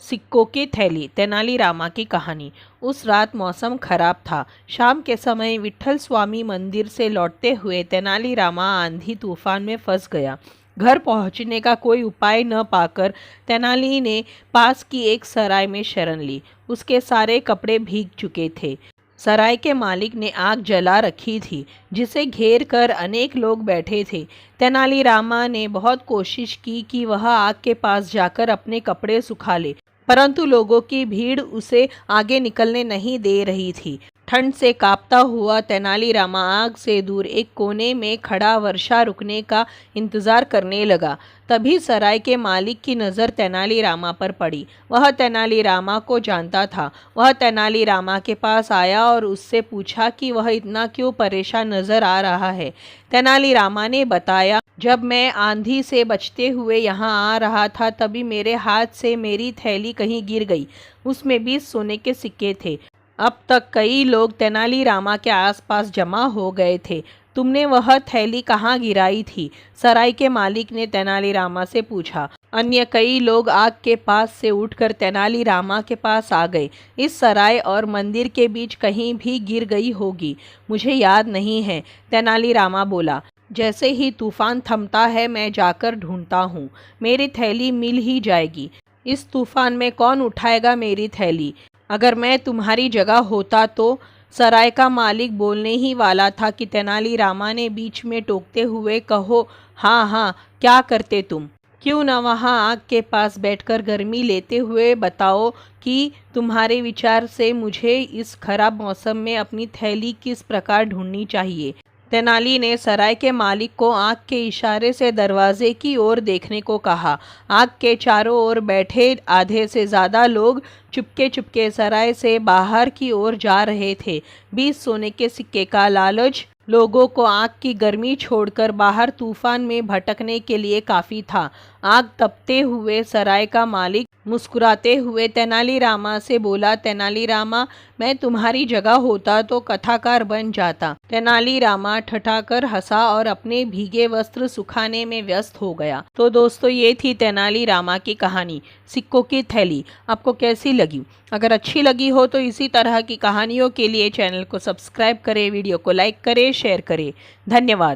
सिक्कों की थैली। तेनालीरामा की कहानी। उस रात मौसम खराब था। शाम के समय विट्ठल स्वामी मंदिर से लौटते हुए तेनालीरामा आंधी तूफान में फंस गया। घर पहुंचने का कोई उपाय न पाकर तेनाली ने पास की एक सराय में शरण ली। उसके सारे कपड़े भीग चुके थे। सराय के मालिक ने आग जला रखी थी, जिसे घेर कर अनेक लोग बैठे थे। तेनालीरामा ने बहुत कोशिश की कि वह आग के पास जाकर अपने कपड़े सुखा ले, परंतु लोगों की भीड़ उसे आगे निकलने नहीं दे रही थी। ठंड से कांपता हुआ तेनालीरामा आग से दूर एक कोने में खड़ा वर्षा रुकने का इंतजार करने लगा। तभी सराय के मालिक की नज़र तेनालीरामा पर पड़ी। वह तेनालीरामा को जानता था। वह तेनालीरामा के पास आया और उससे पूछा कि वह इतना क्यों परेशान नजर आ रहा है। तेनालीरामा ने बताया, जब मैं आंधी से बचते हुए यहाँ आ रहा था तभी मेरे हाथ से मेरी थैली कहीं गिर गई। उसमें 20 सोने के सिक्के थे। अब तक कई लोग तेनालीरामा के आसपास जमा हो गए थे। तुमने वह थैली कहाँ गिराई थी? सराय के मालिक ने तेनालीरामा से पूछा। अन्य कई लोग आग के पास से उठकर तेनालीरामा के पास आ गए। इस सराय और मंदिर के बीच कहीं भी गिर गई होगी, मुझे याद नहीं है, तेनालीरामा बोला। जैसे ही तूफान थमता है मैं जाकर ढूंढता हूँ, मेरी थैली मिल ही जाएगी। इस तूफान में कौन उठाएगा मेरी थैली? अगर मैं तुम्हारी जगह होता तो। सराय का मालिक बोलने ही वाला था कि तेनालीरामा ने बीच में टोकते हुए कहो, हाँ हाँ, क्या करते तुम? क्यों न वहाँ आग के पास बैठकर गर्मी लेते हुए बताओ कि तुम्हारे विचार से मुझे इस खराब मौसम में अपनी थैली किस प्रकार ढूंढनी चाहिए। तेनाली ने सराय के मालिक को आग के इशारे से दरवाजे की ओर देखने को कहा। आग के चारों ओर बैठे आधे से ज़्यादा लोग चुपके चुपके सराय से बाहर की ओर जा रहे थे। 20 सोने के सिक्के का लालच लोगों को आग की गर्मी छोड़कर बाहर तूफान में भटकने के लिए काफ़ी था। आग तपते हुए सराय का मालिक मुस्कुराते हुए तेनालीरामा से बोला, तेनालीरामा, मैं तुम्हारी जगह होता तो कथाकार बन जाता। तेनालीरामा ठठाकर हंसा और अपने भीगे वस्त्र सुखाने में व्यस्त हो गया। तो दोस्तों, ये थी तेनालीरामा की कहानी, सिक्कों की थैली। आपको कैसी लगी? अगर अच्छी लगी हो तो इसी तरह की कहानियों के लिए चैनल को सब्सक्राइब करें, वीडियो को लाइक करें, शेयर करें। धन्यवाद।